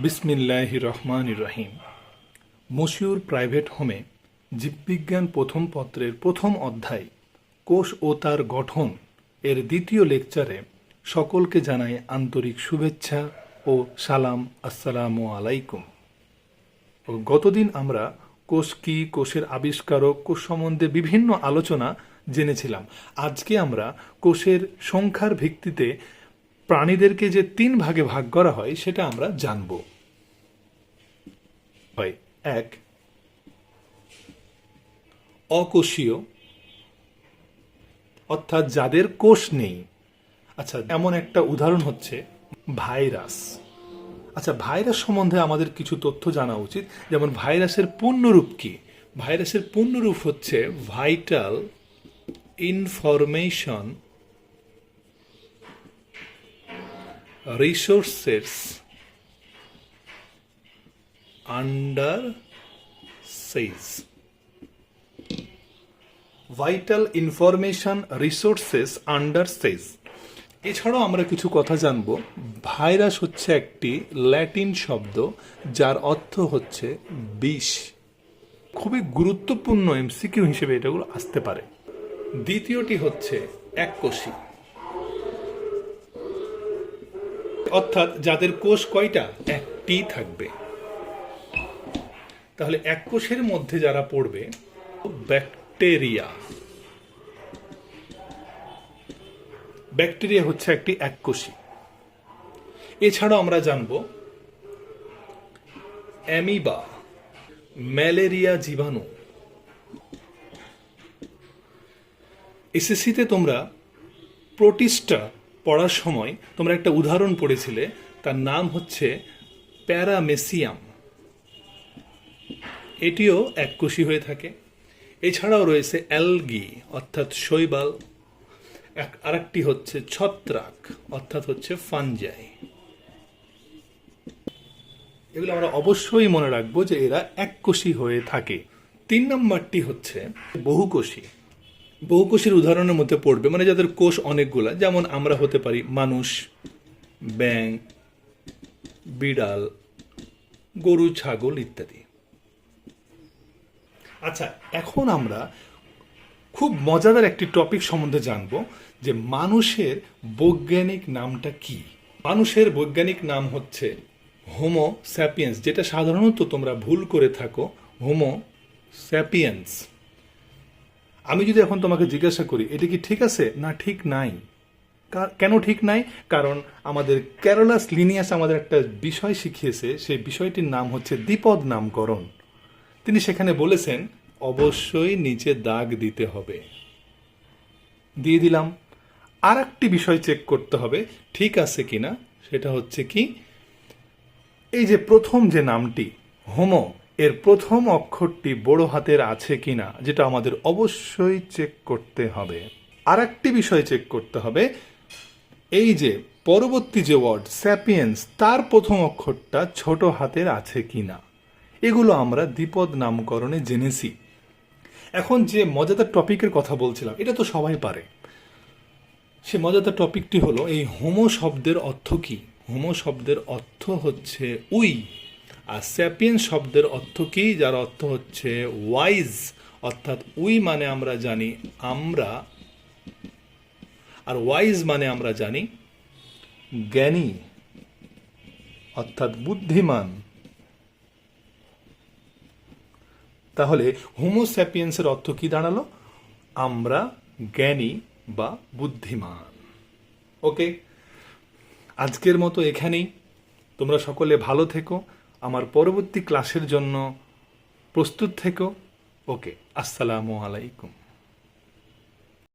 বিসমিল্লাহির রহমানির রহিম। মশিউর প্রাইভেট হোমে জীববিজ্ঞান প্রথম পত্রের প্রথম অধ্যায় কোষ ও তার গঠন এর দ্বিতীয় লেকচারে সকলকে জানাই আন্তরিক শুভেচ্ছা ও সালাম। আসসালামু আলাইকুম। গতদিন আমরা কোষ কি, কোষের আবিষ্কারক, কোষ সম্বন্ধে বিভিন্ন আলোচনা জেনেছিলাম। আজকে আমরা কোষের সংখ্যার ভিত্তিতে প্রাণীদেরকে যে 3 ভাগে ভাগ করা হয় সেটা আমরা জানব। 1. অকোষীয়, অর্থাৎ যাদের কোষ নেই। আচ্ছা, এমন একটা উদাহরণ হচ্ছে ভাইরাস। আচ্ছা, ভাইরাস সম্বন্ধে আমাদের কিছু তথ্য জানা উচিত। যেমন ভাইরাসের পূর্ণরূপ কি? ভাইরাসের পূর্ণরূপ হচ্ছে vital information resources under সেইজ। Vital information resources under সেইজ। এছাড়াও আমরা কিছু কথা জানব। ভাইরাস হচ্ছে একটি ল্যাটিন শব্দ যার অর্থ হচ্ছে বিষ। খুবই গুরুত্বপূর্ণ এমসিকিউ হিসেবে এটাগুলো আসতে পারে। দ্বিতীয়টি হচ্ছে এককোষী, অর্থাৎ যাদের কোষ কয়টা? একটি থাকবে। তাহলে এক কোষের মধ্যে যারা পড়বে ব্যাকটেরিয়া। ব্যাকটেরিয়া হচ্ছে একটি এককোষী। এছাড়াও আমরা জানব অ্যামিবা, ম্যালেরিয়া জীবাণু। এসএসসিতে তোমরা প্রোটিস্টা পড়ার সময় তোমরা একটা উদাহরণ পড়েছিলে, তার নাম হচ্ছে প্যারামেসিয়াম। এটিও এককোষী হয়ে থাকে। এছাড়াও রয়েছে অ্যালগি, অর্থাৎ শৈবাল। আরেকটি হচ্ছে ছত্রাক, অর্থাৎ হচ্ছে ফানজাই। এগুলো আমরা অবশ্যই মনে রাখবো যে এরা এককোষী হয়ে থাকে। 3 নম্বরটি হচ্ছে বহুকোষী। বহুকোষীর উদাহরণের মধ্যে পড়বে মানে যাদের কোষ অনেকগুলা, যেমন আমরা হতে পারি মানুষ, ব্যাঙ, বিড়াল, গরু, ছাগল ইত্যাদি। আচ্ছা, এখন আমরা খুব মজাদার একটি টপিক সম্বন্ধে জানব যে মানুষের বৈজ্ঞানিক নামটা কি। মানুষের বৈজ্ঞানিক নাম হচ্ছে হোমো স্যাপিয়েন্স, যেটা সাধারণত তোমরা ভুল করে থাকো, হোমো স্যাপিয়েন্স। আমি যদি এখন তোমাকে জিজ্ঞাসা করি এটা কি ঠিক আছে না ঠিক নাই, কেন ঠিক নাই? কারণ আমাদের ক্যারোলাস লিনিয়াস আমাদের একটা বিষয় শিখিয়েছে, সেই বিষয়টির নাম হচ্ছে দ্বিপদ নামকরণ। তিনি সেখানে বলেছেন অবশ্যই নিচে দাগ দিতে হবে। দিয়ে দিলাম। আর একটি বিষয় চেক করতে হবে ঠিক আছে কিনা, সেটা হচ্ছে কি, এই যে প্রথম যে নামটি হোমো, এর প্রথম অক্ষরটি বড় হাতের আছে কিনা, যেটা আমাদের অবশ্যই চেক করতে হবে। আর একটি বিষয় চেক করতে হবে, এই যে পরবর্তী যে ওয়ার্ড স্যাপিয়েন্স, তার প্রথম অক্ষরটা ছোট হাতের আছে কিনা। এগুলো আমরা দ্বিপদ নামকরণে জেনেছি। এখন যে মজাদার টপিকের কথা বলছিলাম, এটা তো সবাই পারে। সে মজাদার টপিকটি হলো এই হোমো শব্দের অর্থ কি। হোমো শব্দের অর্থ হচ্ছে উই, আর স্যাপিয়েন্স শব্দের অর্থ কি, যার অর্থ হচ্ছে ওয়াইজ। অর্থাৎ উই মানে আমরা জানি আমরা, আর ওয়াইজ মানে আমরা জানি জ্ঞানী, অর্থাৎ বুদ্ধিমান। তাহলে হোমো স্যাপিয়েন্সের অর্থ কি দাঁড়ালো? আমরা জ্ঞানী বা বুদ্ধিমান। ওকে, আজকের মতো এখানেই। তোমরা সকলে ভালো থেকো, আমার পরবর্তী ক্লাসের জন্য প্রস্তুত থেকো। ওকে, আসসালামু আলাইকুম।